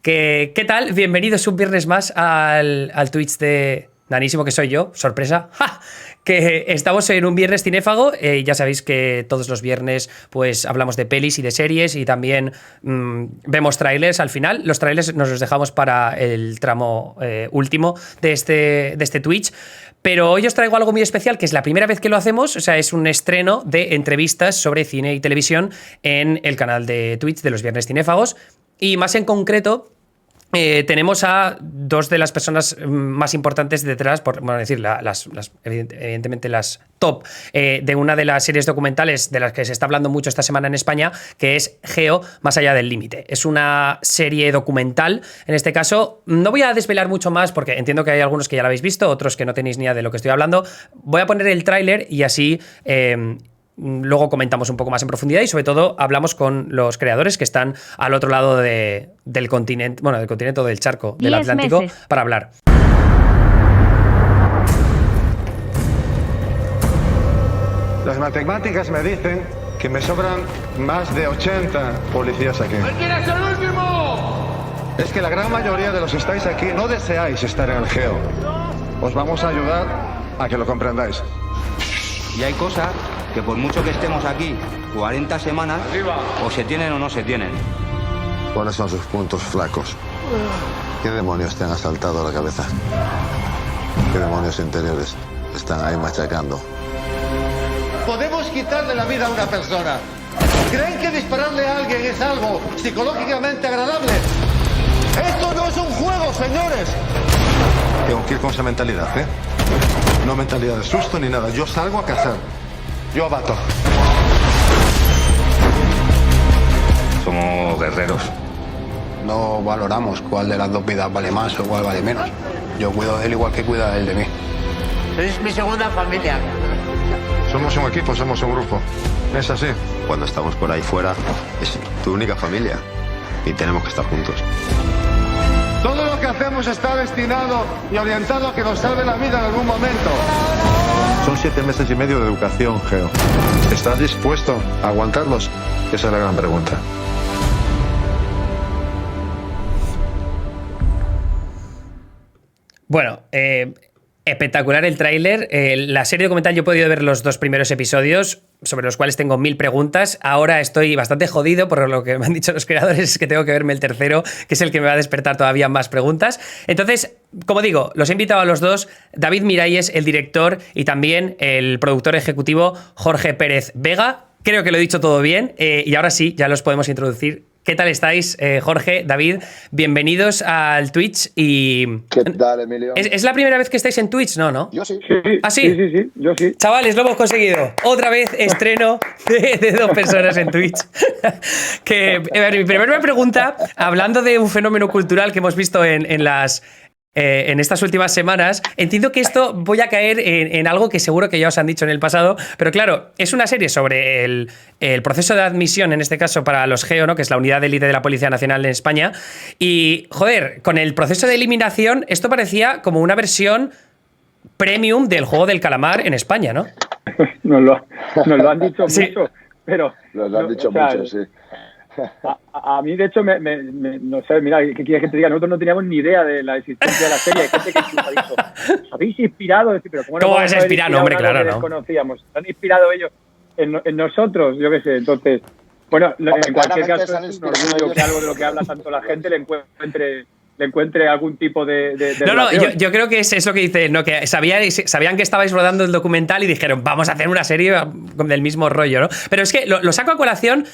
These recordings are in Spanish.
¿Qué tal? Bienvenidos un viernes más al Twitch de Nanísimo, que soy yo, sorpresa. ¡Ja! Que estamos en un viernes cinéfago. Ya sabéis que todos los viernes pues hablamos de pelis y de series y también vemos trailers al final. Los trailers nos los dejamos para el tramo último de este Twitch. Pero hoy os traigo algo muy especial, que es la primera vez que lo hacemos. O sea, es un estreno de entrevistas sobre cine y televisión en el canal de Twitch de los viernes cinéfagos. Y más en concreto, tenemos a dos de las personas más importantes detrás, decir, evidentemente las top de una de las series documentales de las que se está hablando mucho esta semana en España, que es Geo, Más allá del límite. Es una serie documental, en este caso. No voy a desvelar mucho más porque entiendo que hay algunos que ya la habéis visto, otros que no tenéis ni idea de lo que estoy hablando. Voy a poner el tráiler y así luego comentamos un poco más en profundidad y sobre todo hablamos con los creadores que están al otro lado del continente, bueno, del continente o del charco del Atlántico meses para hablar. Las matemáticas me dicen que me sobran más de 80 policías aquí. ¿Quién es el último? Es que la gran mayoría de los que estáis aquí no deseáis estar en el Geo. Os vamos a ayudar a que lo comprendáis. Y hay cosas que por mucho que estemos aquí 40 semanas, o se tienen o no se tienen. ¿Cuáles son sus puntos flacos? ¿Qué demonios te han asaltado la cabeza? ¿Qué demonios interiores están ahí machacando? Podemos quitarle la vida a una persona. ¿Creen que dispararle a alguien es algo psicológicamente agradable? ¡Esto no es un juego, señores! Tengo que ir con esa mentalidad, ¿eh? No mentalidad de susto ni nada. Yo salgo a cazar. Yo abato. Somos guerreros. No valoramos cuál de las dos vidas vale más o cuál vale menos. Yo cuido de él igual que cuida él de mí. Es mi segunda familia. Somos un equipo, somos un grupo. Es así. Cuando estamos por ahí fuera, es tu única familia y tenemos que estar juntos. Todo lo que hacemos está destinado y orientado a que nos salve la vida en algún momento. Son 7 meses y medio de educación, Geo. ¿Estás dispuesto a aguantarlos? Esa es la gran pregunta. Bueno, espectacular el tráiler. La serie documental, yo he podido ver los 2 primeros episodios, sobre los cuales tengo 1000 preguntas. Ahora estoy bastante jodido por lo que me han dicho los creadores, es que tengo que verme el tercero, que es el que me va a despertar todavía más preguntas. Entonces, como digo, los he invitado a los dos. David Miralles, el director, y también el productor ejecutivo Jorge Pérez Vega. Creo que lo he dicho todo bien, y ahora sí, ya los podemos introducir. ¿Qué tal estáis, Jorge, David? Bienvenidos al Twitch y... ¿Qué tal, Emilio? ¿Es la primera vez que estáis en Twitch? ¿No? Yo sí. ¿Ah, sí? Sí, yo sí. Chavales, lo hemos conseguido. Otra vez estreno de 2 personas en Twitch. Mi primera pregunta, hablando de un fenómeno cultural que hemos visto en estas últimas semanas, entiendo que esto voy a caer en algo que seguro que ya os han dicho en el pasado, pero claro, es una serie sobre el proceso de admisión, en este caso para los Geo, ¿no? Que es la unidad de élite de la Policía Nacional en España, y joder, con el proceso de eliminación, esto parecía como una versión premium del juego del calamar en España, ¿no? Nos lo han dicho Sí. mucho, pero... Nos lo han dicho mucho, sí. A mí, de hecho, no sé, mira, ¿qué quieres que te diga? Nosotros no teníamos ni idea de la existencia de la serie. Hay gente que incluso ha dicho, ¿os habéis inspirado? Pero ¿Cómo es inspirado? Hombre, claro, que ¿no? desconocíamos. ¿Han inspirado ellos en nosotros? Yo qué sé. Entonces, bueno, en cualquier caso, es un orgullo que algo de lo que habla tanto la gente le encuentre algún tipo de No, relación. yo creo que es lo que dice, ¿no? Que sabían que estabais rodando el documental y dijeron, vamos a hacer una serie del mismo rollo, ¿no? Pero es que lo saco a colación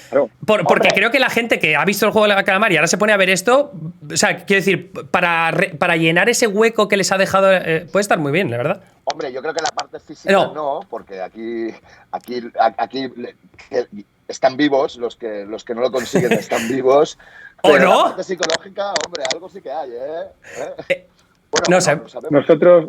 porque creo que la gente que ha visto el juego de la calamar y ahora se pone a ver esto, o sea, quiero decir, para llenar ese hueco que les ha dejado, puede estar muy bien, la verdad. Hombre, yo creo que la parte física no, porque aquí están vivos, los que no lo consiguen están vivos. ¿O pero no? La parte psicológica, hombre, algo sí que hay, ¿eh? Bueno, no sé. Nosotros...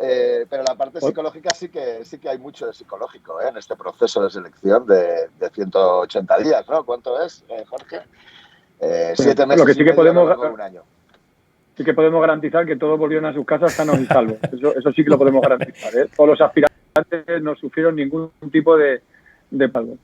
pero la parte psicológica sí que hay mucho de psicológico, en este proceso de selección de 180 días, ¿no? ¿Cuánto es, Jorge? 7 meses lo que sí que podemos... un año. Sí que podemos garantizar que todos volvieron a sus casas sanos y salvos. Eso sí que lo podemos garantizar, ¿eh? Todos los aspirantes no sufrieron ningún tipo de pago.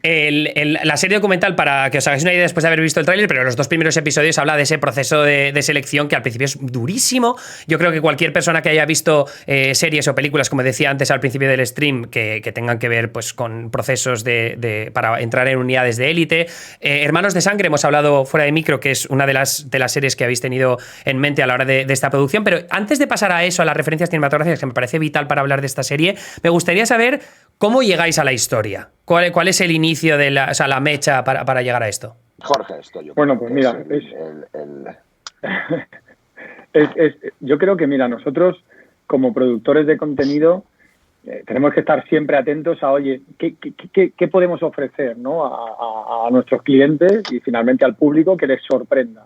La serie documental, para que os hagáis una idea después de haber visto el tráiler, pero los 2 primeros episodios habla de ese proceso de selección que al principio es durísimo. Yo creo que cualquier persona que haya visto series o películas, como decía antes al principio del stream, que tengan que ver pues con procesos para entrar en unidades de élite. Hermanos de Sangre, hemos hablado fuera de micro, que es una de las series que habéis tenido en mente a la hora de esta producción. Pero antes de pasar a eso, a las referencias cinematográficas, que me parece vital para hablar de esta serie, me gustaría saber cómo llegáis a la historia. ¿Cuál es el inicio de la mecha para llegar a esto? Jorge, esto yo bueno, pues mira, yo creo que, mira, nosotros como productores de contenido tenemos que estar siempre atentos a, oye, ¿qué podemos ofrecer, ¿no? a nuestros clientes y finalmente al público que les sorprenda.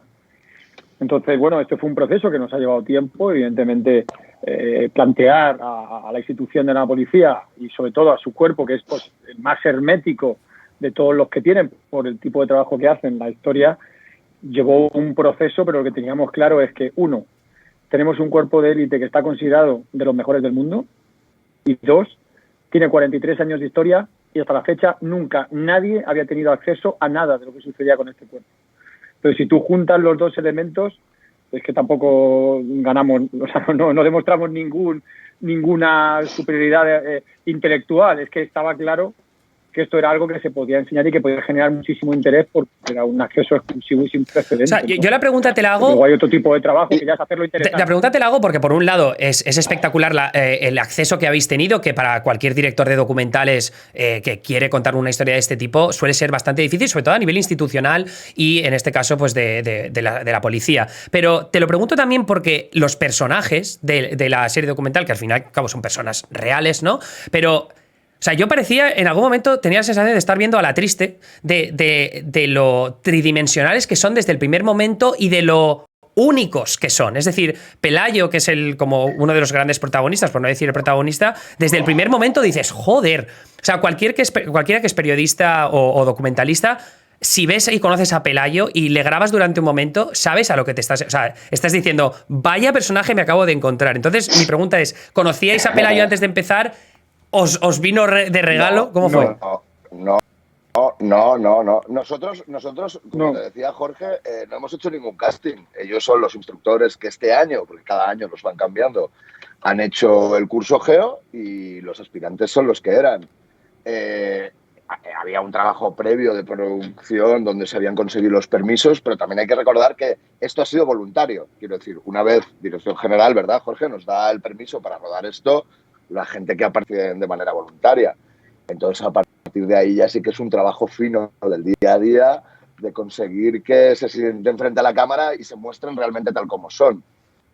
Entonces, bueno, este fue un proceso que nos ha llevado tiempo, evidentemente. Plantear a la institución de la policía y sobre todo a su cuerpo, que es pues, el más hermético de todos los que tienen por el tipo de trabajo que hacen, la historia llevó un proceso, pero lo que teníamos claro es que, 1, tenemos un cuerpo de élite que está considerado de los mejores del mundo, y 2, tiene 43 años de historia y hasta la fecha nunca nadie había tenido acceso a nada de lo que sucedía con este cuerpo. Entonces, si tú juntas los 2 elementos, es que tampoco ganamos, o sea, no demostramos ninguna superioridad intelectual. Es que estaba claro que esto era algo que se podía enseñar y que podía generar muchísimo interés porque era un acceso exclusivo y sin precedentes. O sea, yo la pregunta te la hago... Luego hay otro tipo de trabajo que ya es hacerlo interesante. La pregunta te la hago porque, por un lado, es espectacular el acceso que habéis tenido, que para cualquier director de documentales que quiere contar una historia de este tipo suele ser bastante difícil, sobre todo a nivel institucional y, en este caso, pues de la policía. Pero te lo pregunto también porque los personajes de la serie documental, que al final, cabo, son personas reales, ¿no? Pero... O sea, yo parecía, en algún momento tenía la sensación de estar viendo a La Triste, de lo tridimensionales que son desde el primer momento y de lo únicos que son. Es decir, Pelayo, que es como uno de los grandes protagonistas, por no decir el protagonista, desde el primer momento dices, joder. O sea, cualquiera que es periodista o documentalista, si ves y conoces a Pelayo y le grabas durante un momento, sabes a lo que te estás... O sea, estás diciendo, vaya personaje me acabo de encontrar. Entonces, mi pregunta es, ¿conocíais a Pelayo antes de empezar? ¿Os vino de regalo? ¿Cómo fue? No. Nosotros, como te decía Jorge, no hemos hecho ningún casting. Ellos son los instructores que este año, porque cada año los van cambiando, han hecho el curso GEO y los aspirantes son los que eran. Había un trabajo previo de producción donde se habían conseguido los permisos, pero también hay que recordar que esto ha sido voluntario. Quiero decir, una vez Dirección General, ¿verdad, Jorge? Nos da el permiso para rodar esto, la gente que aparece de manera voluntaria. Entonces, a partir de ahí ya sí que es un trabajo fino del día a día de conseguir que se sienten frente a la cámara y se muestren realmente tal como son.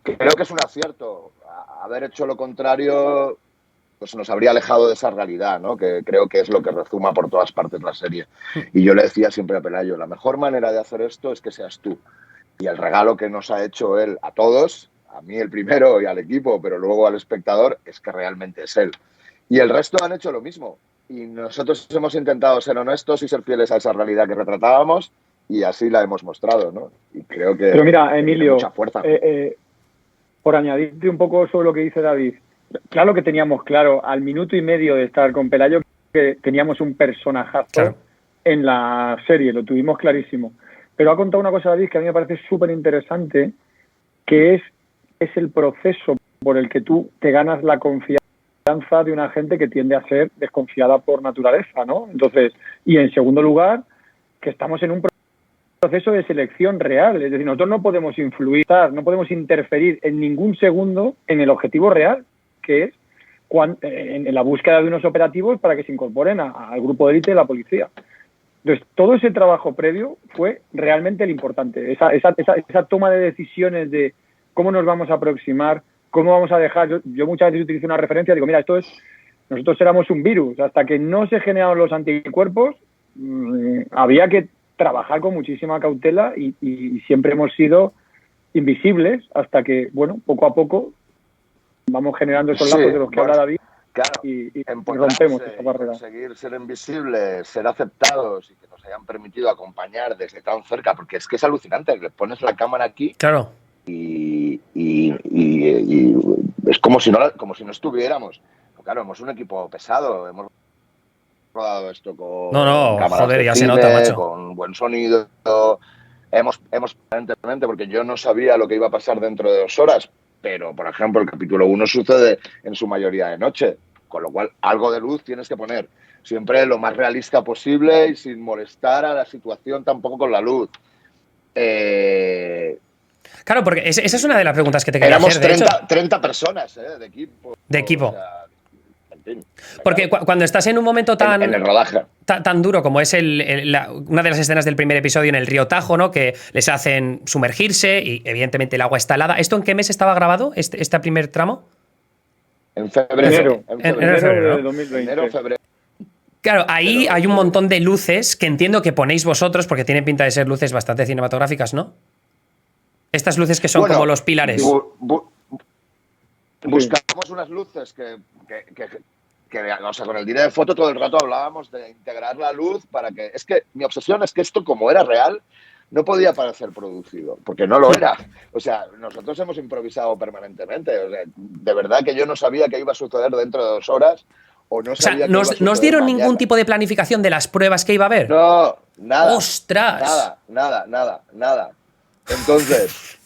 Creo que es un acierto. Haber hecho lo contrario pues nos habría alejado de esa realidad, ¿no? Que creo que es lo que rezuma por todas partes la serie. Y yo le decía siempre a Pelayo, la mejor manera de hacer esto es que seas tú. Y el regalo que nos ha hecho él a todos, a mí el primero y al equipo, pero luego al espectador, es que realmente es él. Y el resto han hecho lo mismo. Y nosotros hemos intentado ser honestos y ser fieles a esa realidad que retratábamos y así la hemos mostrado, ¿no? Y creo que pero mira, Emilio, mucha fuerza. Por añadirte un poco sobre lo que dice David, claro que teníamos claro al minuto y medio de estar con Pelayo que teníamos un personajazo claro en la serie, lo tuvimos clarísimo. Pero ha contado una cosa David que a mí me parece súper interesante, que es el proceso por el que tú te ganas la confianza de una gente que tiende a ser desconfiada por naturaleza, ¿no? Entonces, y en segundo lugar, que estamos en un proceso de selección real, es decir, nosotros no podemos influir, no podemos interferir en ningún segundo en el objetivo real, que es en la búsqueda de unos operativos para que se incorporen al grupo de élite de la policía. Entonces, todo ese trabajo previo fue realmente el importante, esa toma de decisiones de cómo nos vamos a aproximar, cómo vamos a dejar. Yo muchas veces utilizo una referencia, digo, mira, nosotros éramos un virus, hasta que no se generaron los anticuerpos, había que trabajar con muchísima cautela y siempre hemos sido invisibles hasta que, bueno, poco a poco vamos generando esos lazos de los que habla David. Claro, y rompemos esa barrera. Conseguir ser invisibles, ser aceptados y que nos hayan permitido acompañar desde tan cerca, porque es que es alucinante, le pones la cámara aquí claro y es como si no estuviéramos. Claro, hemos un equipo pesado, hemos rodado esto con No, cámaras joder, de ya se cine, nota, macho. con buen sonido. Hemos evidentemente, porque yo no sabía lo que iba a pasar dentro de 2 horas, pero, por ejemplo, el capítulo 1 sucede en su mayoría de noche, con lo cual algo de luz tienes que poner. Siempre lo más realista posible y sin molestar a la situación tampoco con la luz. Claro, porque esa es una de las preguntas que te quería Éramos hacer, de hecho. 30 personas de equipo. De equipo. O sea, en fin, Porque claro, cuando estás en un momento tan, en el rodaje. tan duro como es una de las escenas del primer episodio en el río Tajo, ¿no? Que les hacen sumergirse y evidentemente el agua está helada. ¿Esto en qué mes estaba grabado, este primer tramo? En febrero. Febrero, de ¿no? 2020. Enero, febrero. Claro, ahí Pero- hay un montón de luces que entiendo que ponéis vosotros, porque tienen pinta de ser luces bastante cinematográficas, ¿no? Estas luces que son Bueno, como los pilares. Buscamos unas luces que, o sea, con el director de foto todo el rato hablábamos de integrar la luz para que... Es que mi obsesión es que esto, como era real, no podía parecer producido, porque no lo era. O sea, nosotros hemos improvisado permanentemente. O sea, de verdad que yo no sabía qué iba a suceder dentro de 2 horas o no O sea, sabía qué ¿no iba a os suceder dieron mañana. ningún tipo de planificación de las pruebas que iba a haber? No, nada. ¡Ostras! Nada. Entonces,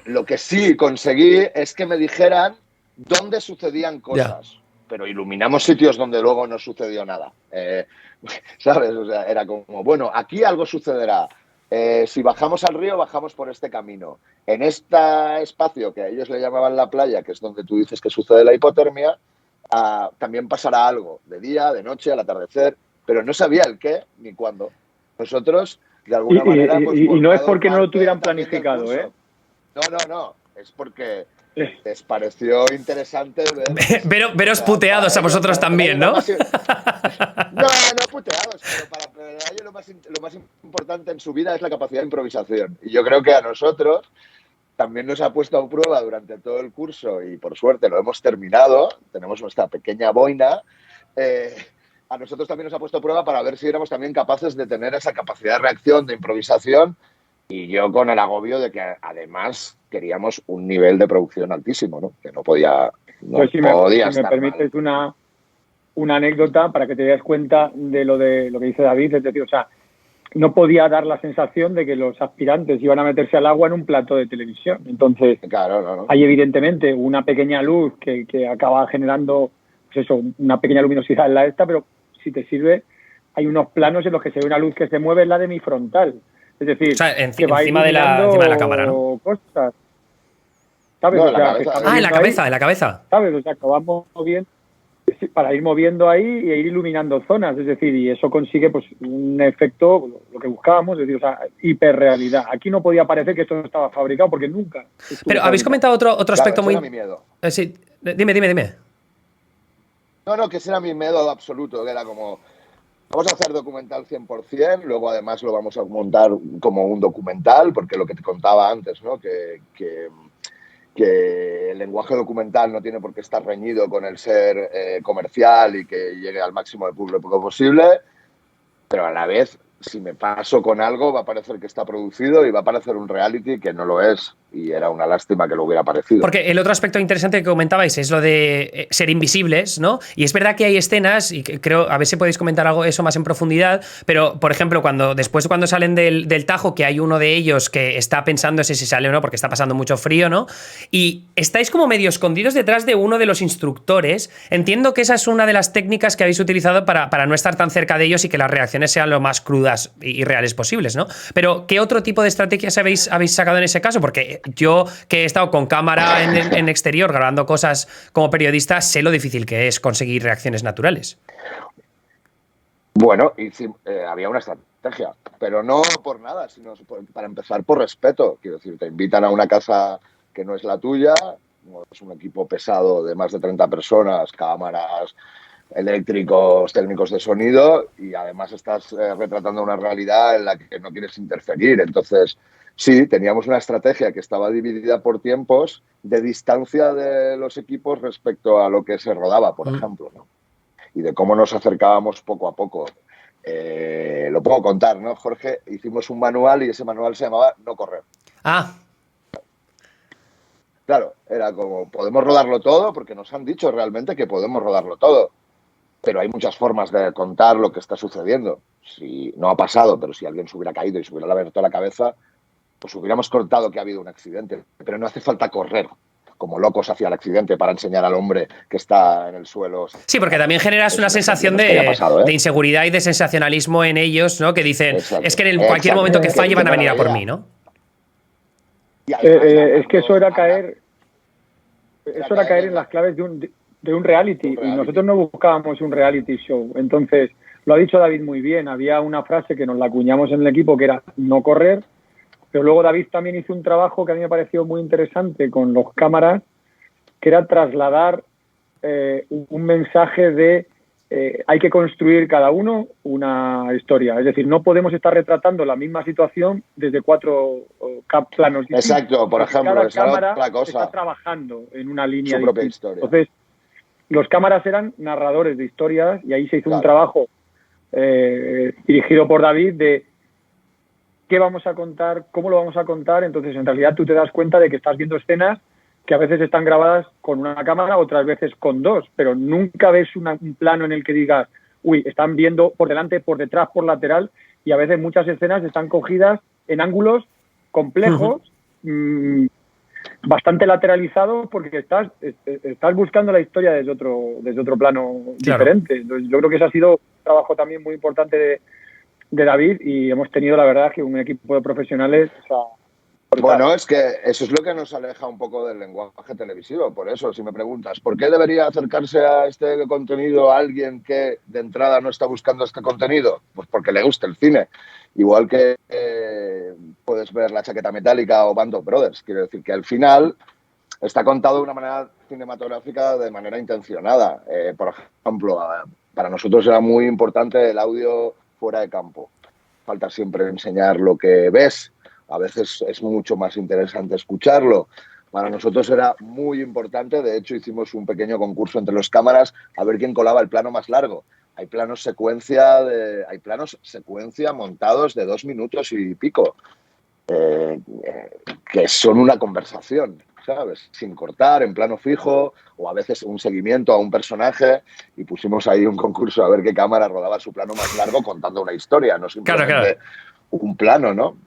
lo que sí conseguí es que me dijeran dónde sucedían cosas. Pero iluminamos sitios donde luego no sucedió nada. ¿Sabes? O sea, era como, bueno, aquí algo sucederá. Si bajamos al río, bajamos por este camino. En este espacio que a ellos le llamaban la playa, que es donde tú dices que sucede la hipotermia, también pasará algo, de día, de noche, al atardecer, pero no sabía el qué ni cuándo. Nosotros, de alguna manera... Pues, y no es formado porque no lo parte tuvieran también del planificado, curso. ¿eh? No, es porque les pareció interesante ver... Veros puteados a vosotros también, ¿no? No puteados, pero para ellos lo más importante en su vida es la capacidad de improvisación. Y yo creo que a nosotros también nos ha puesto a prueba durante todo el curso y por suerte lo hemos terminado, tenemos nuestra pequeña boina, a nosotros también nos ha puesto a prueba para ver si éramos también capaces de tener esa capacidad de reacción, de improvisación, y yo con el agobio de que además queríamos un nivel de producción altísimo, ¿no? Que no podía, Pues si me estar permites mal. una anécdota para que te des cuenta de lo que dice David, es decir, o sea, no podía dar la sensación de que los aspirantes iban a meterse al agua en un plato de televisión. Entonces, Claro, no. hay evidentemente una pequeña luz que acaba generando, pues eso, una pequeña luminosidad en la esta, pero si te sirve, hay unos planos en los que se ve una luz que se mueve, es la de mi frontal. Es decir, O sea, que va encima de la cámara, ¿no? Cosas. ¿Sabes? No, O en la sea, cabeza. que está Ah, en la moviendo cabeza, ahí, en la cabeza. ¿sabes? O sea, que vamos moviendo para ir moviendo ahí e ir iluminando zonas, es decir, y eso consigue pues un efecto, lo que buscábamos, es decir, o sea, hiperrealidad. Aquí no podía parecer que esto estaba fabricado porque nunca. Pero habéis comentado otro aspecto Claro, muy... ese era mi miedo. Sí, dime. No, que ese era mi miedo absoluto, que era como, vamos a hacer documental 100%, luego además lo vamos a montar como un documental, porque lo que te contaba antes, ¿no? Que el lenguaje documental no tiene por qué estar reñido con el ser comercial y que llegue al máximo de público posible, pero a la vez, si me paso con algo, va a parecer que está producido y va a parecer un reality que no lo es. Y era una lástima que lo hubiera parecido. Porque el otro aspecto interesante que comentabais es lo de ser invisibles, ¿no? Y es verdad que hay escenas, y creo, a ver si podéis comentar algo eso más en profundidad, pero, por ejemplo, cuando salen del Tajo, que hay uno de ellos que está pensando si sale o no, porque está pasando mucho frío, ¿no? Y estáis como medio escondidos detrás de uno de los instructores. Entiendo que esa es una de las técnicas que habéis utilizado para no estar tan cerca de ellos y que las reacciones sean lo más crudas y reales posibles, ¿no? Pero, ¿qué otro tipo de estrategias habéis sacado en ese caso? Porque yo, que he estado con cámara en exterior grabando cosas como periodista, sé lo difícil que es conseguir reacciones naturales. Bueno, había una estrategia, pero no por nada, sino para empezar por respeto. Quiero decir, te invitan a una casa que no es la tuya, es un equipo pesado de más de 30 personas, cámaras, eléctricos, técnicos de sonido, y además estás retratando una realidad en la que no quieres interferir. Entonces, sí, teníamos una estrategia que estaba dividida por tiempos de distancia de los equipos respecto a lo que se rodaba, por ejemplo, ¿no? Y de cómo nos acercábamos poco a poco. Lo puedo contar, ¿no, Jorge? Hicimos un manual y ese manual se llamaba No correr. Ah. Claro, era como, podemos rodarlo todo, porque nos han dicho realmente que podemos rodarlo todo. pero hay muchas formas de contar lo que está sucediendo. Si no ha pasado, pero si alguien se hubiera caído y se hubiera abierto la cabeza, pues hubiéramos contado que ha habido un accidente. Pero no hace falta correr como locos hacia el accidente para enseñar al hombre que está en el suelo. Sí, porque también generas una sensación de inseguridad y de sensacionalismo en ellos, ¿no? Que dicen, es que en cualquier momento que falle van a venir a por mí, ¿no? Es que eso era caer en las claves de un reality, y nosotros no buscábamos un reality show. Entonces, lo ha dicho David muy bien, había una frase que nos la acuñamos en el equipo que era no correr, pero luego David también hizo un trabajo que a mí me pareció muy interesante con los cámaras, que era trasladar un mensaje de hay que construir cada uno una historia. Es decir, no podemos estar retratando la misma situación desde 4 planos distintos. Exacto, por ejemplo, cada cámara está trabajando en una línea su propia historia. Entonces, los cámaras eran narradores de historias y ahí se hizo un trabajo dirigido por David de qué vamos a contar, cómo lo vamos a contar. Entonces, en realidad, tú te das cuenta de que estás viendo escenas que a veces están grabadas con una cámara, otras veces con 2, pero nunca ves un plano en el que digas, uy, están viendo por delante, por detrás, por lateral, y a veces muchas escenas están cogidas en ángulos complejos, bastante lateralizados, porque estás buscando la historia desde otro plano diferente. Entonces, yo creo que ese ha sido un trabajo también muy importante de David, y hemos tenido, la verdad, que un equipo de profesionales... Bueno, es que eso es lo que nos aleja un poco del lenguaje televisivo. Por eso, si me preguntas, ¿por qué debería acercarse a este contenido alguien que de entrada no está buscando este contenido? Pues porque le gusta el cine. Igual que puedes ver La Chaqueta Metálica o Band of Brothers. Quiero decir que al final está contado de una manera cinematográfica de manera intencionada. Por ejemplo, para nosotros era muy importante el audio fuera de campo. Falta siempre enseñar lo que ves. A veces es mucho más interesante escucharlo. Para nosotros era muy importante, de hecho hicimos un pequeño concurso entre los cámaras a ver quién colaba el plano más largo. Hay planos secuencia montados de 2 minutos y pico, que son una conversación, ¿sabes? Sin cortar, en plano fijo, o a veces un seguimiento a un personaje, y pusimos ahí un concurso a ver qué cámara rodaba su plano más largo contando una historia, no simplemente un plano, ¿no?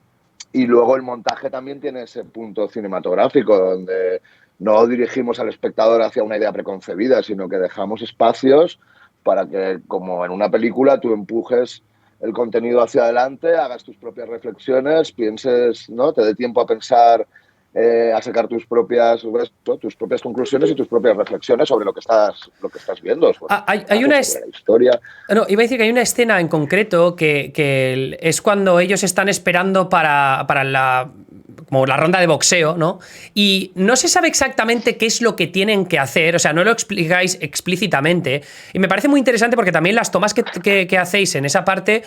Y luego el montaje también tiene ese punto cinematográfico donde no dirigimos al espectador hacia una idea preconcebida, sino que dejamos espacios para que, como en una película, tú empujes el contenido hacia adelante, hagas tus propias reflexiones, pienses, ¿no? Te dé tiempo a pensar, a sacar tus propias conclusiones y tus propias reflexiones sobre lo que estás viendo. Hay una historia. No, iba a decir que hay una escena en concreto que es cuando ellos están esperando para como la ronda de boxeo, ¿no? Y no se sabe exactamente qué es lo que tienen que hacer, o sea, no lo explicáis explícitamente. Y me parece muy interesante porque también las tomas que hacéis en esa parte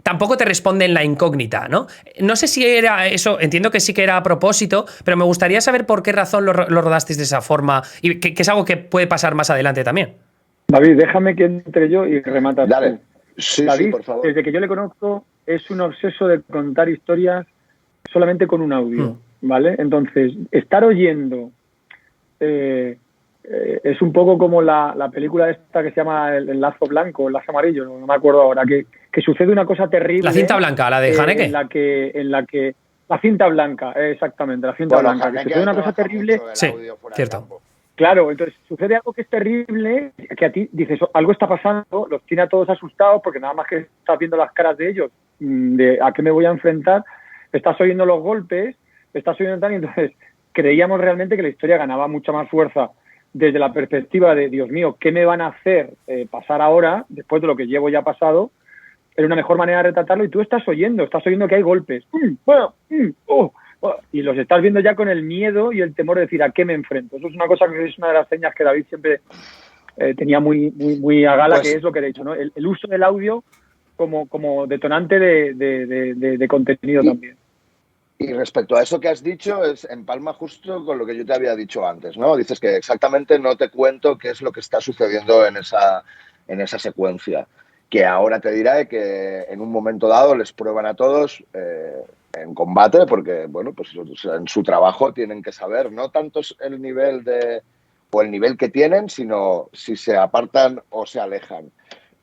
tampoco te responden la incógnita, ¿no? No sé si era eso, entiendo que sí que era a propósito, pero me gustaría saber por qué razón lo rodasteis de esa forma y que es algo que puede pasar más adelante también. David, déjame que entre yo y rematas. Dale. Sí, David, por favor. Desde que yo le conozco, es un obseso de contar historias solamente con un audio, ¿vale? Entonces, estar oyendo es un poco como la película esta que se llama El lazo blanco, El lazo amarillo, no me acuerdo ahora, que sucede una cosa terrible. La cinta blanca, la de Haneke. En la que la cinta blanca, exactamente, la cinta blanca. Que sucede una cosa terrible. Sí, cierto. Claro, entonces sucede algo que es terrible, que a ti dices, algo está pasando, los tiene a todos asustados porque nada más que estás viendo las caras de ellos, de a qué me voy a enfrentar, estás oyendo los golpes, estás oyendo tal, y entonces creíamos realmente que la historia ganaba mucha más fuerza desde la perspectiva de, Dios mío, ¿qué me van a hacer pasar ahora, después de lo que llevo ya pasado? Era una mejor manera de retratarlo, y tú estás oyendo que hay golpes. Y los estás viendo ya con el miedo y el temor de decir, ¿a qué me enfrento? Eso es una cosa que es una de las señas que David siempre tenía muy a gala, pues, que es lo que he dicho, ¿no? El uso del audio como detonante de contenido también. Y respecto a eso que has dicho, es empalma justo con lo que yo te había dicho antes, ¿no? Dices que exactamente no te cuento qué es lo que está sucediendo en esa secuencia, que ahora te diré que en un momento dado les prueban a todos en combate, porque, bueno, pues en su trabajo tienen que saber no tanto el nivel que tienen, sino si se apartan o se alejan.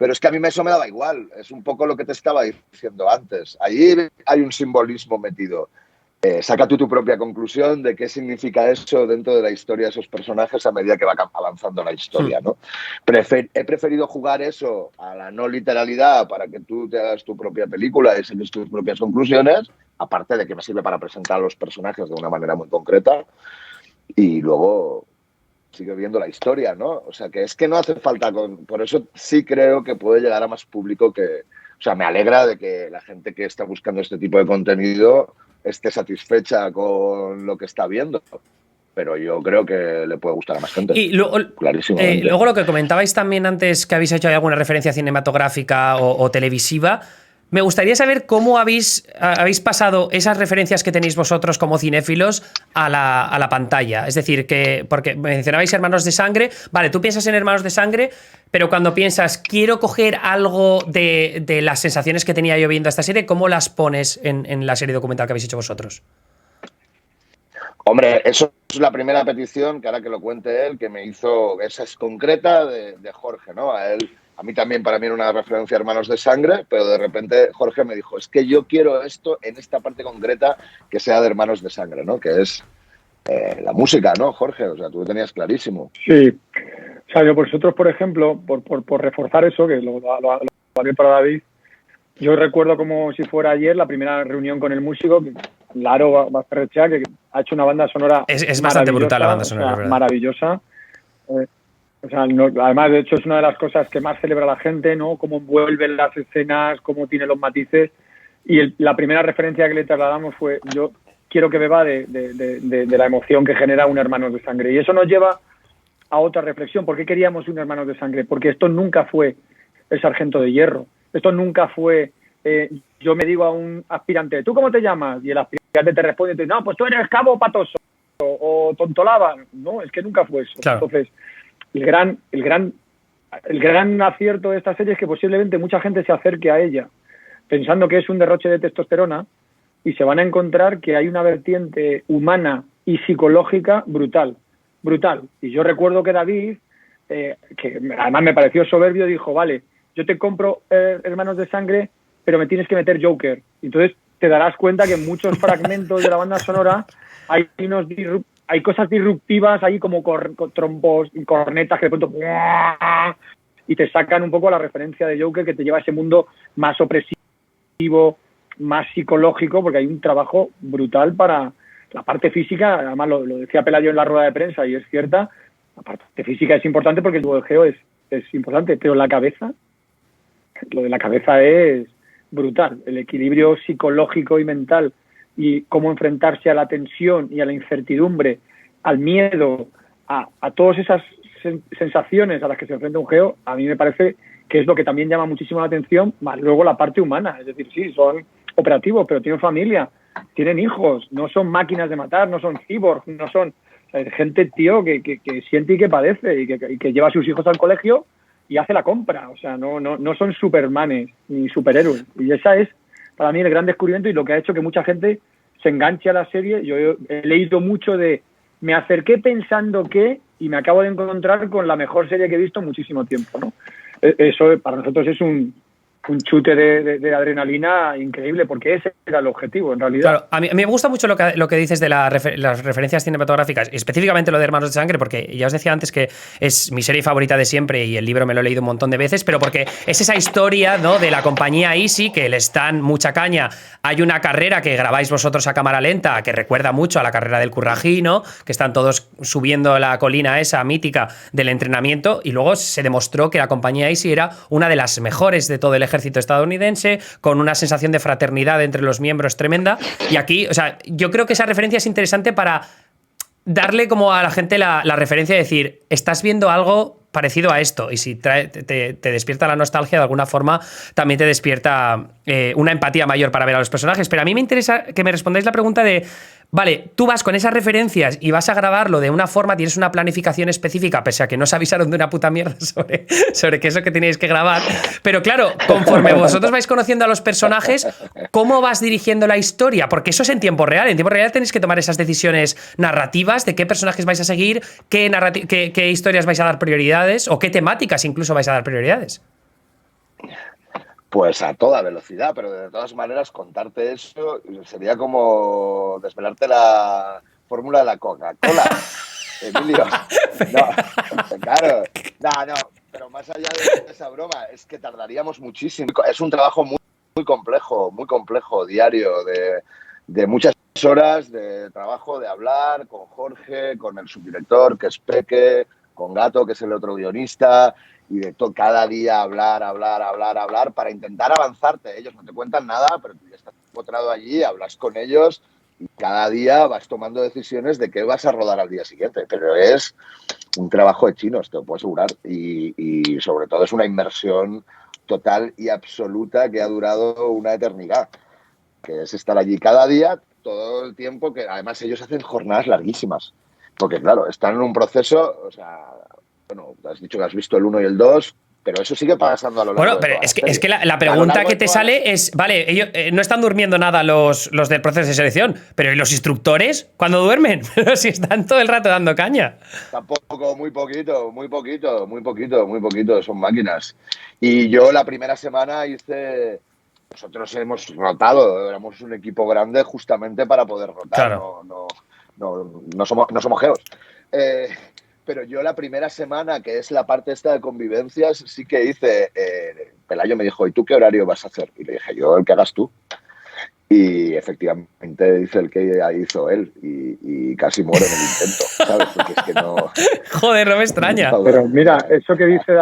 Pero es que a mí eso me daba igual. Es un poco lo que te estaba diciendo antes. Allí hay un simbolismo metido. Saca tú tu propia conclusión de qué significa eso dentro de la historia de esos personajes a medida que va avanzando la historia, ¿no? He preferido jugar eso a la no literalidad para que tú te hagas tu propia película y saques tus propias conclusiones, aparte de que me sirve para presentar a los personajes de una manera muy concreta y luego sigue viendo la historia, ¿no? O sea, que es que no hace falta... Por eso sí creo que puede llegar a más público que... O sea, me alegra de que la gente que está buscando este tipo de contenido esté satisfecha con lo que está viendo. Pero yo creo que le puede gustar a más gente. Y luego, luego lo que comentabais también antes, que habéis hecho alguna referencia cinematográfica o televisiva, me gustaría saber cómo habéis pasado esas referencias que tenéis vosotros como cinéfilos a la pantalla. Es decir, que porque mencionabais Hermanos de Sangre. Vale, tú piensas en Hermanos de Sangre, pero cuando piensas, quiero coger algo de las sensaciones que tenía yo viendo esta serie, ¿cómo las pones en la serie documental que habéis hecho vosotros? Hombre, eso es la primera petición, que ahora que lo cuente él, que me hizo, esa es concreta de Jorge, ¿no? A mí también, para mí era una referencia a Hermanos de Sangre, pero de repente Jorge me dijo, es que yo quiero esto en esta parte concreta que sea de Hermanos de Sangre, ¿no? Que es la música, ¿no, Jorge? O sea, tú lo tenías clarísimo. Sí. O sea, yo vosotros, por ejemplo, por reforzar eso, que lo haré para David, yo recuerdo como si fuera ayer la primera reunión con el músico, Laro Basterrechea, que ha hecho una banda sonora es bastante brutal la banda sonora, o sea, maravillosa. O sea, además, de hecho, es una de las cosas que más celebra la gente, ¿no? Cómo envuelve las escenas, cómo tiene los matices. Y la primera referencia que le trasladamos fue, yo quiero que beba de la emoción que genera un Hermanos de Sangre. Y eso nos lleva a otra reflexión. ¿Por qué queríamos un Hermanos de Sangre? Porque esto nunca fue el Sargento de Hierro. Esto nunca fue, yo me digo a un aspirante, ¿tú cómo te llamas? Y el aspirante te responde y te dice, no, pues tú eres Cabo Patoso o Tontolaba. No, es que nunca fue eso. Claro. Entonces, el gran acierto de esta serie es que posiblemente mucha gente se acerque a ella pensando que es un derroche de testosterona y se van a encontrar que hay una vertiente humana y psicológica brutal. Y yo recuerdo que David, que además me pareció soberbio, dijo, vale, yo te compro Hermanos de Sangre, pero me tienes que meter Joker. Entonces te darás cuenta que en muchos fragmentos de la banda sonora hay cosas disruptivas ahí como trombos y cornetas que de pronto y te sacan un poco la referencia de Joker, que te lleva a ese mundo más opresivo, más psicológico, porque hay un trabajo brutal para la parte física. Además lo decía Pelayo en la rueda de prensa y es cierta, la parte física es importante porque el buceo es importante, pero la cabeza, lo de la cabeza es brutal, el equilibrio psicológico y mental y cómo enfrentarse a la tensión y a la incertidumbre, al miedo, a todas esas sensaciones a las que se enfrenta un geo, a mí me parece que es lo que también llama muchísimo la atención, más luego la parte humana. Es decir, sí, son operativos, pero tienen familia, tienen hijos, no son máquinas de matar, no son cyborgs, no son... O sea, hay gente, tío, que siente y que padece y que lleva a sus hijos al colegio y hace la compra. O sea, no son supermanes ni superhéroes. Y esa es, para mí, el gran descubrimiento y lo que ha hecho que mucha gente se enganche a la serie. Yo he leído mucho de... Me acerqué pensando que... y me acabo de encontrar con la mejor serie que he visto en muchísimo tiempo, ¿no? Eso para nosotros es un chute de adrenalina increíble, porque ese era el objetivo, en realidad. Claro, a mí me gusta mucho lo que dices de las referencias cinematográficas, específicamente lo de Hermanos de Sangre, porque ya os decía antes que es mi serie favorita de siempre y el libro me lo he leído un montón de veces, pero porque es esa historia, ¿no?, de la compañía Easy, que les dan mucha caña. Hay una carrera que grabáis vosotros a cámara lenta, que recuerda mucho a la carrera del Curragí, ¿no?, que están todos subiendo la colina esa mítica del entrenamiento, y luego se demostró que la compañía Easy era una de las mejores de todo el ejército estadounidense, con una sensación de fraternidad entre los miembros tremenda. Y aquí, o sea, yo creo que esa referencia es interesante para darle como a la gente la referencia de decir, estás viendo algo parecido a esto, y si te despierta la nostalgia, de alguna forma también te despierta una empatía mayor para ver a los personajes. Pero a mí me interesa que me respondáis la pregunta de, vale, tú vas con esas referencias y vas a grabarlo de una forma, tienes una planificación específica, pese a que no os avisaron de una puta mierda sobre qué es lo que tenéis que grabar. Pero claro, conforme vosotros vais conociendo a los personajes, ¿cómo vas dirigiendo la historia? Porque eso es en tiempo real. En tiempo real tenéis que tomar esas decisiones narrativas de qué personajes vais a seguir, qué historias vais a dar prioridades o qué temáticas incluso vais a dar prioridades. Pues a toda velocidad, pero de todas maneras contarte eso sería como desvelarte la fórmula de la Coca-Cola, Emilio. No, claro, no, pero más allá de esa broma, es que tardaríamos muchísimo. Es un trabajo muy complejo, diario, de muchas horas de trabajo, de hablar con Jorge, con el subdirector, que es Peque, con Gato, que es el otro guionista, y de cada día hablar para intentar avanzarte. Ellos no te cuentan nada, pero tú ya estás empotrado allí, hablas con ellos y cada día vas tomando decisiones de qué vas a rodar al día siguiente. Pero es un trabajo de chinos, te lo puedo asegurar, y sobre todo es una inmersión total y absoluta que ha durado una eternidad, que es estar allí cada día, todo el tiempo, que además ellos hacen jornadas larguísimas, porque claro, están en un proceso, o sea, bueno, has dicho que has visto el 1 y el 2, pero eso sigue pasando a lo largo Bueno, de pero toda la es serie. que la pregunta que te sale es, vale, ellos no están durmiendo nada los del proceso de selección, pero ¿y los instructores cuándo duermen? Pero si están todo el rato dando caña. Tampoco, muy poquito, son máquinas. Y yo la primera semana nosotros hemos rotado, éramos un equipo grande justamente para poder rotar, Claro. no somos geos. Pero yo la primera semana, que es la parte esta de convivencias, sí que hice, Pelayo me dijo, ¿y tú qué horario vas a hacer? Y le dije, yo el que hagas tú. Y efectivamente hice el que hizo él y casi muero en el intento, ¿sabes? Porque es que no... Joder, no me extraña. Pero mira, eso que dice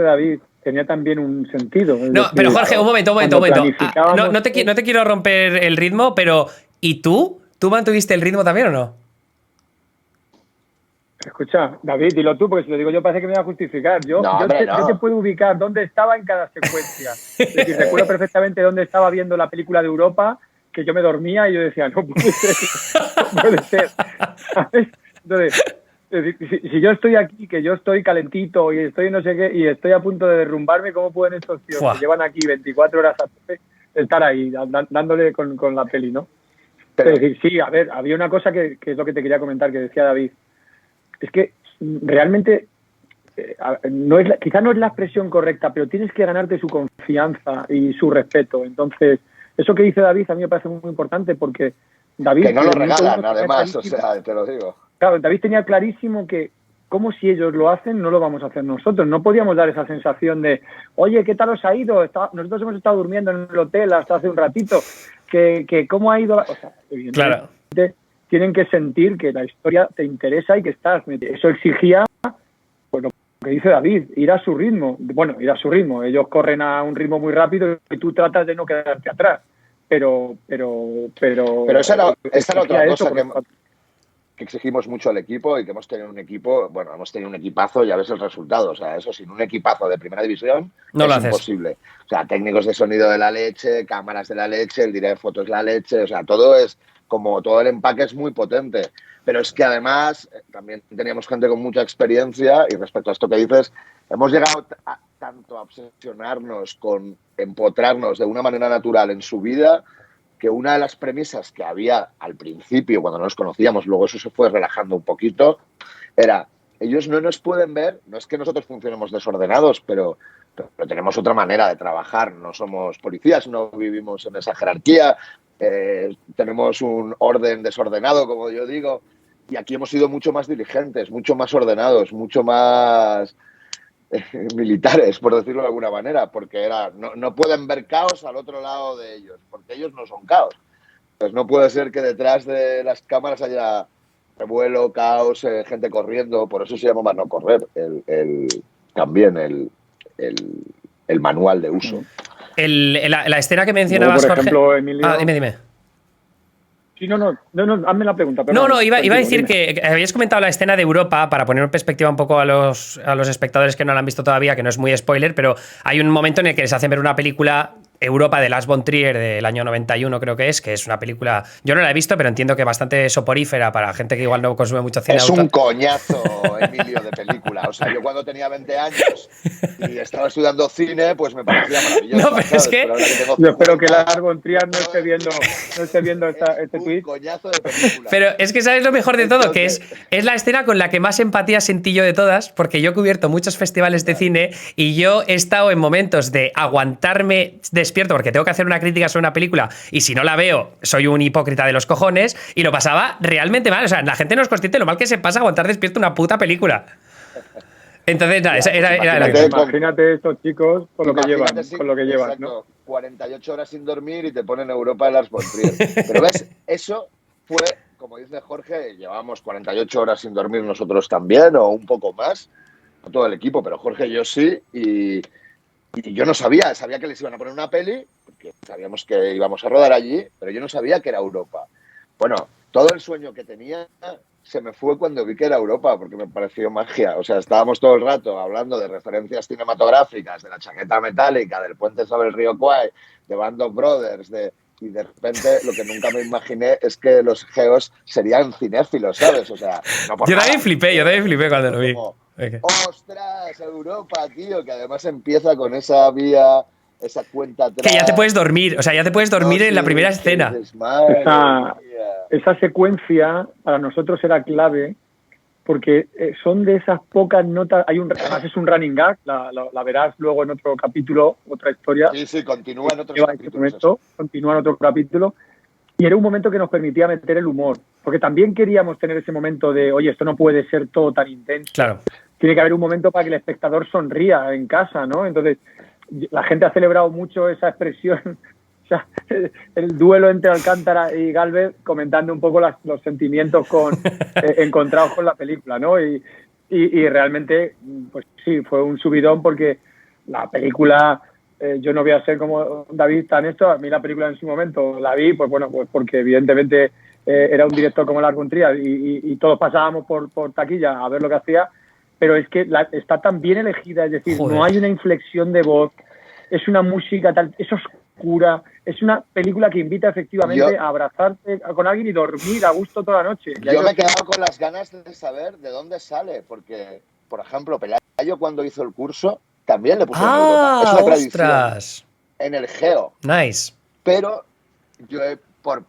David tenía también un sentido. Es No, decir, pero Jorge, un momento. cuando Ah, planificábamos- no te quiero romper el ritmo, pero ¿y tú? ¿Tú mantuviste el ritmo también o no? Escucha, David, dilo tú, porque si lo digo yo parece que me voy a justificar. Yo te puedo ubicar dónde estaba en cada secuencia. Es decir, recuerdo perfectamente dónde estaba viendo la película de Europa, que yo me dormía y yo decía, no puede ser, no puede ser. ¿Sabes? Entonces, es decir, si yo estoy aquí, que yo estoy calentito y estoy no sé qué, y estoy a punto de derrumbarme, ¿cómo pueden estos tíos Fuah. que llevan aquí 24 horas a tope estar ahí, dándole con la peli, ¿no? Pero- Es decir, sí, a ver, había una cosa que es lo que te quería comentar, que decía David. Es que realmente quizá no es la expresión correcta, pero tienes que ganarte su confianza y su respeto. Entonces, eso que dice David a mí me parece muy importante porque David... Que no lo desde el minuto regalan, uno tenía además, o clarísimo- sea, te lo digo. Claro, David tenía clarísimo que como si ellos lo hacen, no lo vamos a hacer nosotros. No podíamos dar esa sensación de, oye, ¿qué tal os ha ido? Nosotros hemos estado durmiendo en el hotel hasta hace un ratito. Que ¿cómo ha ido? O sea, evidentemente, Claro. tienen que sentir que la historia te interesa y que estás. Eso exigía, pues lo que dice David, ir a su ritmo. Bueno, ir a su ritmo. Ellos corren a un ritmo muy rápido y tú tratas de no quedarte atrás. Pero esa era otra exigía cosa eso, que exigimos mucho al equipo y que hemos tenido un equipo, bueno, hemos tenido un equipazo, ya ves el resultado, o sea, eso sin un equipazo de primera división No es lo haces. imposible. O sea, técnicos de sonido de la leche, cámaras de la leche, el director de fotos de la leche, o sea, todo el empaque es muy potente. Pero es que además también teníamos gente con mucha experiencia y respecto a esto que dices, hemos llegado tanto a obsesionarnos con empotrarnos de una manera natural en su vida que una de las premisas que había al principio, cuando no nos conocíamos, luego eso se fue relajando un poquito, era, ellos no nos pueden ver, no es que nosotros funcionemos desordenados, pero tenemos otra manera de trabajar, no somos policías, no vivimos en esa jerarquía, tenemos un orden desordenado, como yo digo, y aquí hemos sido mucho más diligentes, mucho más ordenados, mucho más militares, por decirlo de alguna manera, porque no pueden ver caos al otro lado de ellos, porque ellos no son caos. Pues no puede ser que detrás de las cámaras haya revuelo, caos, gente corriendo, por eso se llama no correr, también el manual de uso. La escena que mencionabas, Luego, por Jorge. ejemplo, Emilio- Dime. Sí, no, hazme la pregunta. No, iba a Contigo, decir dime. que habías comentado la escena de Europa, para poner en perspectiva un poco a los espectadores que no la han visto todavía, que no es muy spoiler, pero hay un momento en el que les hacen ver una película Europa de Lars von Trier del año 91 creo que es una película, yo no la he visto, pero entiendo que bastante soporífera para gente que igual no consume mucho cine. Es un coñazo, Emilio, de película. O sea, yo cuando tenía 20 años y estaba estudiando cine, pues me parecía maravilloso. No, pero es que... Yo espero que Lars von Trier no esté viendo este un tweet. Coñazo de película. Pero es que sabes lo mejor de todo, que es la escena con la que más empatía sentí yo de todas, porque yo he cubierto muchos festivales de cine y yo he estado en momentos de aguantarme despierto porque tengo que hacer una crítica sobre una película y si no la veo soy un hipócrita de los cojones y lo pasaba realmente mal. O sea, la gente no es consciente de lo mal que se pasa aguantar despierto una puta película. Entonces, nada, imagínate estos chicos con lo que llevan, exacto, ¿no? 48 horas sin dormir y te ponen Europa de Lars von Trier. Pero ves, eso fue, como dice Jorge, llevamos 48 horas sin dormir nosotros también, o un poco más, no todo el equipo, pero Jorge y yo sí, y yo no sabía que les iban a poner una peli, porque sabíamos que íbamos a rodar allí, pero yo no sabía que era Europa. Bueno, todo el sueño que tenía se me fue cuando vi que era Europa, porque me pareció magia. O sea, estábamos todo el rato hablando de referencias cinematográficas, de la chaqueta metálica, del puente sobre el río Kwai, de Band of Brothers, y de repente lo que nunca me imaginé es que los geos serían cinéfilos, ¿sabes? O sea, no por yo nada. también flipé cuando lo vi. Okay. ¡Ostras, Europa, tío! Que además empieza con esa vía, esa cuenta atrás. Que ya te puedes dormir, o sea, ya te puedes dormir en la primera escena. Esa secuencia para nosotros era clave porque son de esas pocas notas. Además es un running gag, la verás luego en otro capítulo, otra historia. Sí, continúa en otro capítulo. Continúa en otro capítulo. Y era un momento que nos permitía meter el humor, porque también queríamos tener ese momento de, oye, esto no puede ser todo tan intenso. Claro. Tiene que haber un momento para que el espectador sonría en casa, ¿no? Entonces, la gente ha celebrado mucho esa expresión, o sea, el duelo entre Alcántara y Gálvez, comentando un poco los sentimientos encontrados con la película, ¿no? Y realmente, pues sí, fue un subidón porque la película... yo no voy a ser como David tan esto. A mí la película en su momento la vi, pues bueno, pues porque evidentemente era un director como Lars von Trier y todos pasábamos por taquilla a ver lo que hacía, pero es que está tan bien elegida, es decir, Joder. No hay una inflexión de voz, es una música tal, es oscura, es una película que invita efectivamente a abrazarte con alguien y dormir a gusto toda la noche. Yo me he quedado con las ganas de saber de dónde sale, porque, por ejemplo, Pelayo cuando hizo el curso también le pusieron Europa. Es una tradición en el Geo. Nice. Pero yo por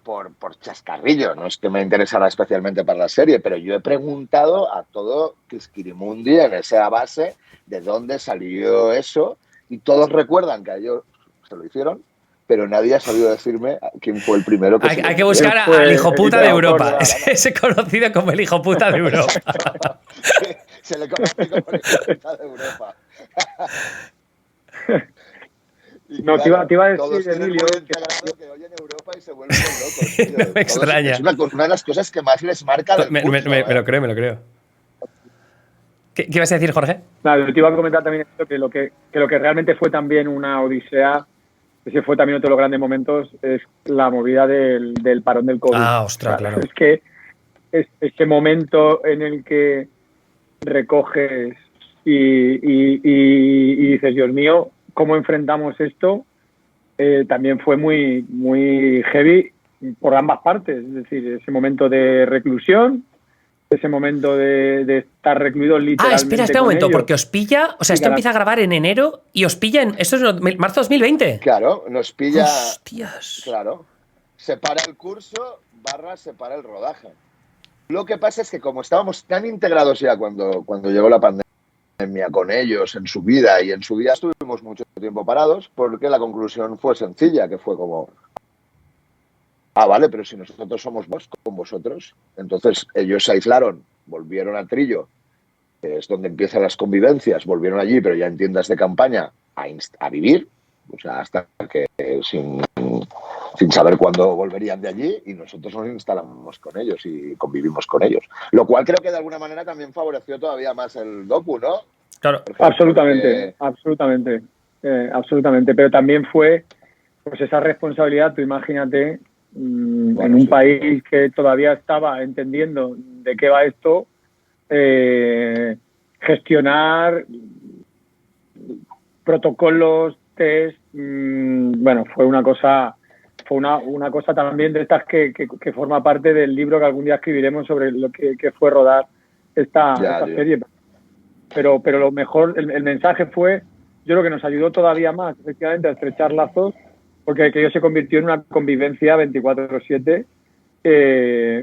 chascarrillo, no es que me interesara especialmente para la serie, pero yo he preguntado a todo Quisquirimundi en esa base de dónde salió eso y todos recuerdan que a ellos se lo hicieron, pero nadie ha sabido decirme quién fue el primero que hay que buscar al hijo puta de Europa. Ese conocido como el hijo puta de Europa. Se le conoce como el hijo puta de Europa. No, claro, te iba a todos decir, Emilio, que oyen Europa y se vuelven locos. Tío. No me extraña. Es una de las cosas que más les marca del me lo creo. ¿Qué ibas a decir, Jorge? Nada, yo te iba a comentar también esto, que lo que realmente fue también una odisea, ese fue también otro de los grandes momentos, es la movida del parón del COVID. Ostras, claro. Es que ese momento en el que recoges y dices, Dios mío, ¿cómo enfrentamos esto? También fue muy, muy heavy por ambas partes. Es decir, ese momento de reclusión, ese momento de estar recluidos literalmente. Espera un momento, porque os pilla, o sea, esto empieza a grabar en enero y os pilla esto es marzo 2020. Claro, nos pilla. Hostias. Claro. Se para el curso, se para el rodaje. Lo que pasa es que como estábamos tan integrados ya cuando llegó la pandemia con ellos en su vida y en su vida estuvimos mucho tiempo parados porque la conclusión fue sencilla, que fue como, vale, pero si nosotros somos con vosotros, entonces ellos se aislaron, volvieron a Trillo, que es donde empiezan las convivencias, volvieron allí, pero ya en tiendas de campaña a vivir, o sea, hasta que sin saber cuándo volverían de allí, y nosotros nos instalamos con ellos y convivimos con ellos. Lo cual creo que de alguna manera también favoreció todavía más el docu, ¿no? Claro. Absolutamente. Pero también fue pues esa responsabilidad, tú imagínate, en un país que todavía estaba entendiendo de qué va esto, gestionar protocolos, test, bueno, fue una cosa también de estas que forma parte del libro que algún día escribiremos sobre lo que fue rodar esta serie. Pero lo mejor, el mensaje fue, yo creo que nos ayudó todavía más, efectivamente, a estrechar lazos, porque aquello se convirtió en una convivencia 24/7,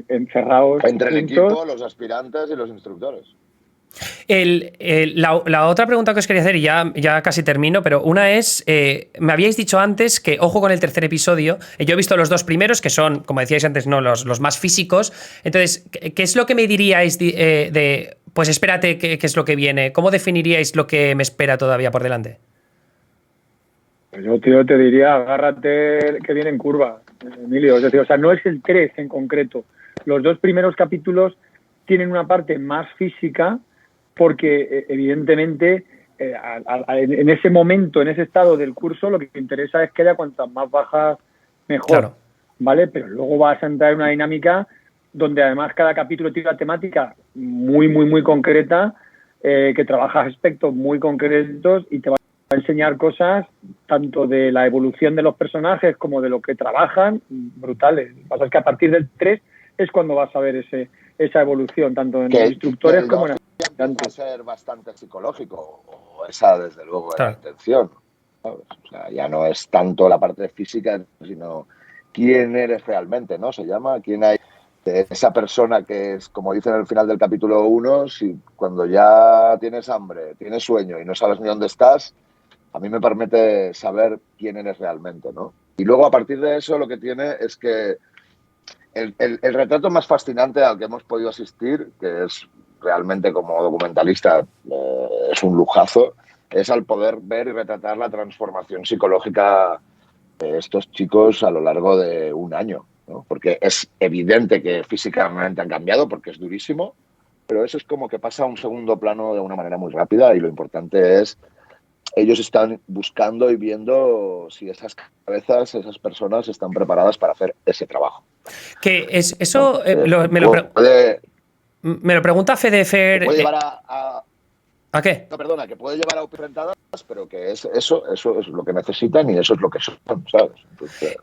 encerrados entre el juntos. equipo, los aspirantes y los instructores. La otra pregunta que os quería hacer, y ya casi termino, pero una es, me habíais dicho antes que ojo con el tercer episodio. Yo he visto los 2 primeros, que son, como decíais antes, no los más físicos. Entonces, ¿qué es lo que me diríais pues espérate, ¿qué es lo que viene? ¿Cómo definiríais lo que me espera todavía por delante? Yo, tío, te diría, agárrate que viene en curva, Emilio. Es decir, o sea, no es el 3 en concreto. Los 2 primeros capítulos tienen una parte más física, porque evidentemente en ese momento, en ese estado del curso, lo que te interesa es que haya cuantas más bajas mejor, claro. ¿Vale? Pero luego vas a entrar en una dinámica donde además cada capítulo tiene una temática muy, muy, muy concreta, que trabaja aspectos muy concretos y te va a enseñar cosas tanto de la evolución de los personajes como de lo que trabajan, brutales. Lo que pasa es que a partir del 3 es cuando vas a ver esa evolución, tanto en los instructores como en los estudiantes. Va a ser bastante psicológico, o esa desde luego es la intención, ¿sabes? O sea, ya no es tanto la parte física, sino quién eres realmente, ¿no? Se llama, quién hay de esa persona que es, como dicen al final del capítulo 1, si cuando ya tienes hambre, tienes sueño y no sabes ni dónde estás, a mí me permite saber quién eres realmente, ¿no? Y luego a partir de eso lo que tiene es que el retrato más fascinante al que hemos podido asistir, que es realmente como documentalista es un lujazo, es al poder ver y retratar la transformación psicológica de estos chicos a lo largo de un año, ¿no? Porque es evidente que físicamente han cambiado, porque es durísimo, pero eso es como que pasa a un segundo plano de una manera muy rápida, y lo importante es ellos están buscando y viendo si esas cabezas, esas personas están preparadas para hacer ese trabajo. Que es eso me lo pregunta Fedefer. Puede llevar ¿A qué? No, perdona, que puede llevar a enfrentadas, pero que eso es lo que necesitan y eso es lo que son, ¿sabes? Entonces...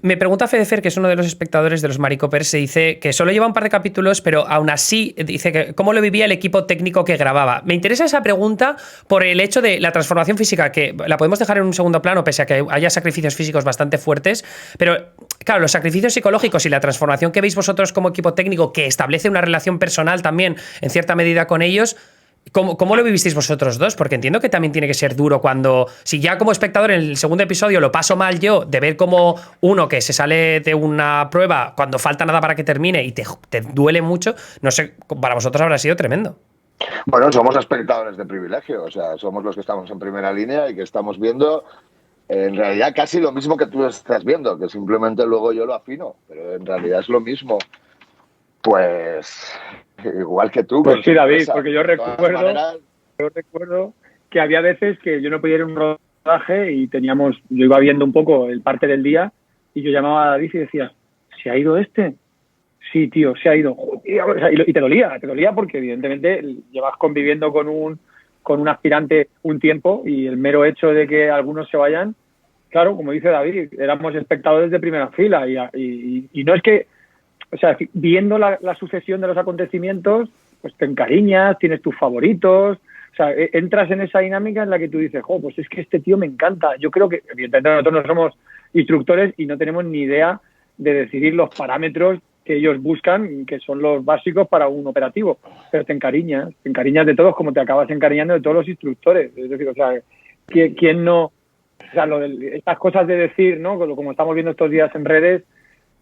Me pregunta Fedefer, que es uno de los espectadores de los Maricopers, se dice que solo lleva un par de capítulos, pero aún así dice que cómo lo vivía el equipo técnico que grababa. Me interesa esa pregunta por el hecho de la transformación física, que la podemos dejar en un segundo plano, pese a que haya sacrificios físicos bastante fuertes, pero claro, los sacrificios psicológicos y la transformación que veis vosotros como equipo técnico, que establece una relación personal también, en cierta medida, con ellos... ¿Cómo lo vivisteis vosotros dos? Porque entiendo que también tiene que ser duro cuando... Si ya como espectador en el segundo episodio lo paso mal yo, de ver como uno que se sale de una prueba cuando falta nada para que termine y te duele mucho, no sé, para vosotros habrá sido tremendo. Bueno, somos espectadores de privilegio, o sea, somos los que estamos en primera línea y que estamos viendo en realidad casi lo mismo que tú estás viendo, que simplemente luego yo lo afino, pero en realidad es lo mismo. Pues... igual que tú. Pues sí, David, porque yo recuerdo que había veces que yo no podía ir a un rodaje y yo iba viendo un poco el parte del día y yo llamaba a David y decía, ¿se ha ido este? Sí, tío, se ha ido. Y te dolía porque evidentemente llevas conviviendo con un aspirante un tiempo y el mero hecho de que algunos se vayan, claro, como dice David, éramos espectadores de primera fila y no es que... O sea, viendo la sucesión de los acontecimientos, pues te encariñas, tienes tus favoritos, o sea, entras en esa dinámica en la que tú dices, pues es que este tío me encanta. Yo creo que, evidentemente, nosotros no somos instructores y no tenemos ni idea de decidir los parámetros que ellos buscan, que son los básicos para un operativo, pero te encariñas de todos como te acabas encariñando de todos los instructores. Es decir, o sea, ¿quién no? O sea, estas cosas de decir, ¿no? Como estamos viendo estos días en redes,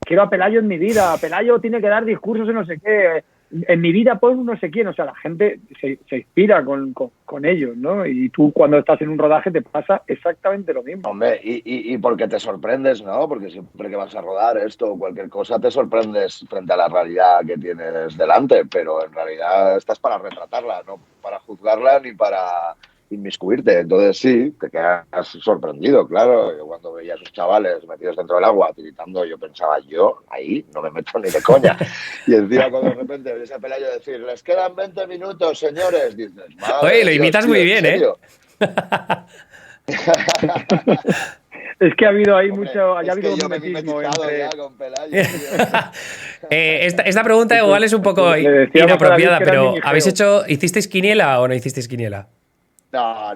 quiero a Pelayo en mi vida, Pelayo tiene que dar discursos en no sé qué, en mi vida pues no sé quién, o sea, la gente se inspira con ellos, ¿no? Y tú cuando estás en un rodaje te pasa exactamente lo mismo. Hombre, y porque te sorprendes, ¿no? Porque siempre que vas a rodar esto o cualquier cosa te sorprendes frente a la realidad que tienes delante, pero en realidad estás para retratarla, no para juzgarla ni para... inmiscuirte, entonces sí, te quedas sorprendido, claro. Yo cuando veía a esos chavales metidos dentro del agua tiritando, yo pensaba, yo ahí no me meto ni de coña. Y encima cuando de repente ves a Pelayo decir, les quedan 20 minutos, señores, dices, madre, oye, lo imitas muy bien, ¿eh? Es que ha habido ahí Hombre, mucho, ha es que habido yo me he mimetismo mimetizado entre... ya con Pelayo, tío. Esta pregunta igual es un poco Le decíamos a David inapropiada, que era pero mini ¿habéis geo. hicisteis quiniela o no hicisteis quiniela? No,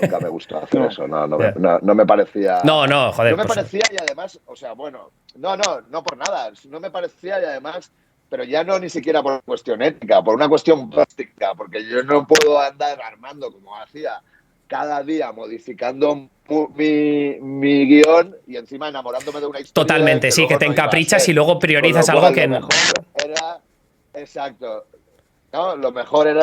nunca me gustó hacer No. eso. No Ya. me parecía. No, joder. No me pues- parecía y además, o sea, bueno, no por nada. No me parecía y además, pero ya no ni siquiera por cuestión ética, por una cuestión práctica, porque yo no puedo andar armando como hacía cada día, modificando mi guión y encima enamorándome de una historia. Totalmente, sí, luego que te no iba a encaprichas ser. y luego priorizas Con lo algo cual, que lo no. mejor era. Exacto. No, lo mejor era.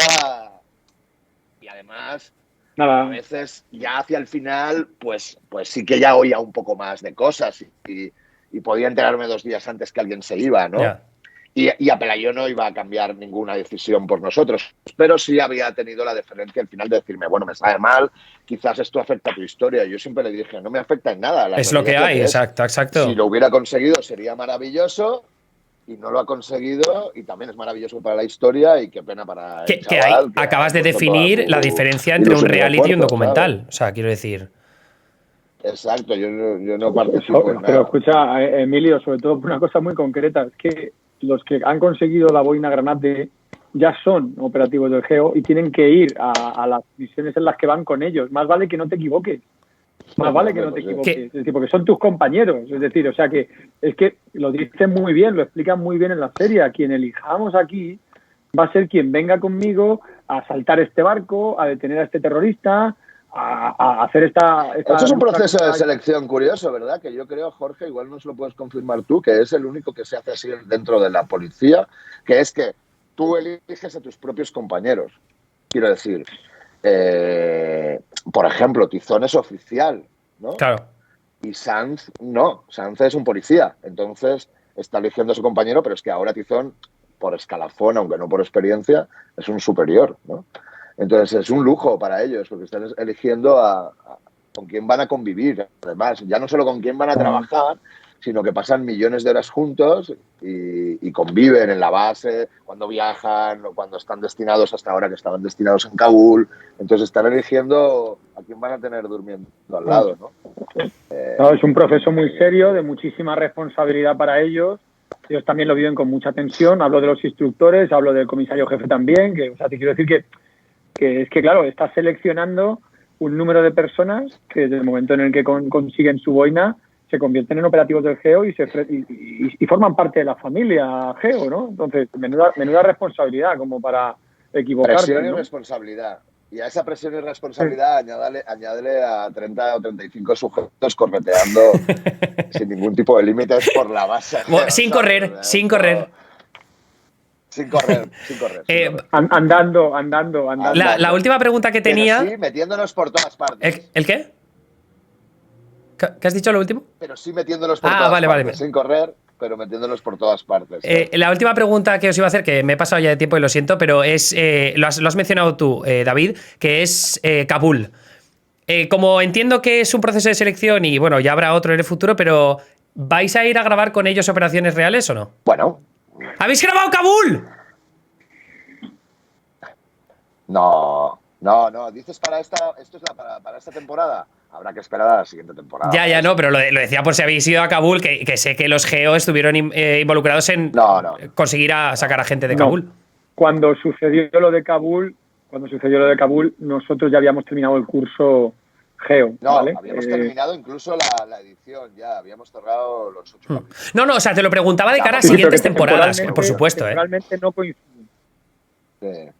Y además. A Nada, veces ya hacia el final, pues sí que ya oía un poco más de cosas y podía enterarme 2 días antes que alguien se iba, ¿no? Ya. Y a Pelayo no iba a cambiar ninguna decisión por nosotros, pero sí había tenido la deferencia al final de decirme, bueno, me sabe mal, quizás esto afecta a tu historia. Yo siempre le dije, no me afecta en nada. La Es lo que realidad hay, es. exacto. Si lo hubiera conseguido sería maravilloso. Y no lo ha conseguido y también es maravilloso para la historia y qué pena para el chaval. Que acabas de ha puesto definir toda su la diferencia entre un ilusión y reality y un esfuerzo, documental. ¿sabes? O sea, quiero decir. Exacto, yo no participo en pero nada. escucha, Emilio, sobre todo por una cosa muy concreta, es que los que han conseguido la boina granate ya son operativos del Geo y tienen que ir a las misiones en las que van con ellos. Más vale que no te equivoques. Más vale que no te equivoques. Es decir, porque son tus compañeros. Es decir, o sea que es que lo dicen muy bien, lo explican muy bien en la serie. A quien elijamos aquí va a ser quien venga conmigo a asaltar este barco, a detener a este terrorista, a hacer esta Esto es un proceso de selección curioso, ¿verdad? Que yo creo, Jorge, igual nos lo puedes confirmar tú, que es el único que se hace así dentro de la policía, que es que tú eliges a tus propios compañeros. Quiero decir, por ejemplo, Tizón es oficial, ¿no? Claro. Y Sanz no, Sanz es un policía, entonces está eligiendo a su compañero, pero es que ahora Tizón, por escalafón, aunque no por experiencia, es un superior, ¿no? Entonces es un lujo para ellos, porque están eligiendo con quién van a convivir, además, ya no solo con quién van a trabajar, sino que pasan millones de horas juntos y conviven en la base, cuando viajan o cuando están destinados, hasta ahora que estaban destinados en Kabul. Entonces están eligiendo a quién van a tener durmiendo al lado, ¿no? No, es un proceso muy serio, de muchísima responsabilidad para ellos. Ellos también lo viven con mucha tensión. Hablo de los instructores, hablo del comisario jefe también, que, o sea, te quiero decir que es que, claro, estás seleccionando un número de personas que desde el momento en el que consiguen su boina se convierten en operativos del Geo y forman parte de la familia Geo, ¿no? Entonces, menuda responsabilidad como para equivocarte, presión y ¿no? responsabilidad. Y a esa presión y responsabilidad añádele a 30 o 35 sujetos correteando sin ningún tipo de límites por la base. Bueno, sin correr. Sin correr. Andando. La última pregunta que tenía. Pero sí, metiéndonos por todas partes. ¿El qué? ¿Qué has dicho lo último? Pero sí metiéndonos por todas partes. Vale. Sin correr, pero metiéndonos por todas partes. La última pregunta que os iba a hacer, que me he pasado ya de tiempo y lo siento, pero es. Lo has mencionado tú, David, que es Kabul. Como entiendo que es un proceso de selección y bueno, ya habrá otro en el futuro, pero ¿vais a ir a grabar con ellos operaciones reales o no? Bueno. ¿Habéis grabado Kabul? No. Dices para esta temporada. Habrá que esperar a la siguiente temporada. Ya, no, pero lo decía por si habéis ido a Kabul, que sé que los Geo estuvieron involucrados en conseguir sacar a gente de Kabul. Cuando sucedió lo de Kabul, nosotros ya habíamos terminado el curso Geo. No, ¿vale? habíamos terminado incluso la edición, ya habíamos cerrado los 8 capítulos. No, o sea, te lo preguntaba de cara a siguientes temporadas, por supuesto. Realmente no coincide. Sí.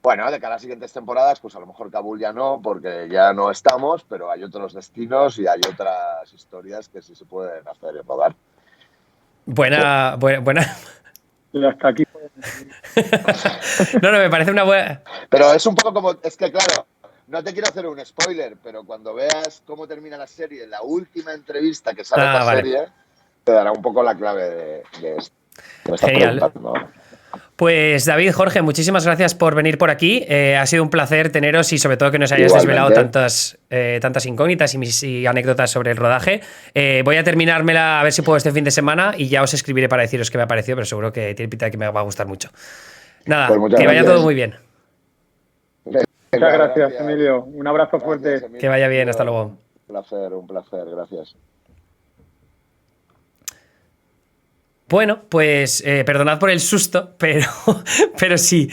Bueno, de cara a siguientes temporadas, pues a lo mejor Kabul ya no, porque ya no estamos, pero hay otros destinos y hay otras historias que sí se pueden hacer y rodar. Buena. Y hasta aquí. No, me parece una buena. Pero es un poco como. Es que, claro, no te quiero hacer un spoiler, pero cuando veas cómo termina la serie, la última entrevista que sale en la serie, te dará un poco la clave de esto. Genial. Pues David, Jorge, muchísimas gracias por venir por aquí. Ha sido un placer teneros y sobre todo que nos hayáis desvelado tantas incógnitas y anécdotas sobre el rodaje. Voy a terminármela a ver si puedo este fin de semana y ya os escribiré para deciros qué me ha parecido, pero seguro que tiene pinta de que me va a gustar mucho. Nada, pues que vaya todo muy bien. Muchas gracias, Emilio. Un abrazo fuerte. Emilio. Que vaya bien, hasta luego. Un placer, gracias. Bueno, pues perdonad por el susto, pero si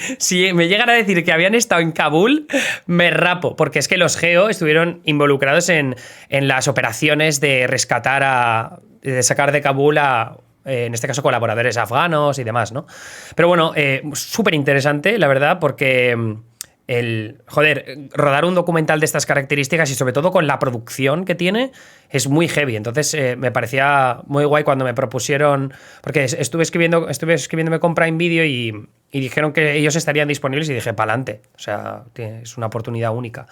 me llegan a decir que habían estado en Kabul, me rapo, porque es que los GEO estuvieron involucrados en las operaciones de rescatar de sacar de Kabul en este caso, colaboradores afganos y demás, ¿no? Pero bueno, súper interesante, la verdad, porque rodar un documental de estas características y sobre todo con la producción que tiene es muy heavy. Entonces me parecía muy guay cuando me propusieron, porque estuve escribiéndome con Prime Video y dijeron que ellos estarían disponibles y dije, pa'lante. O sea, es una oportunidad única.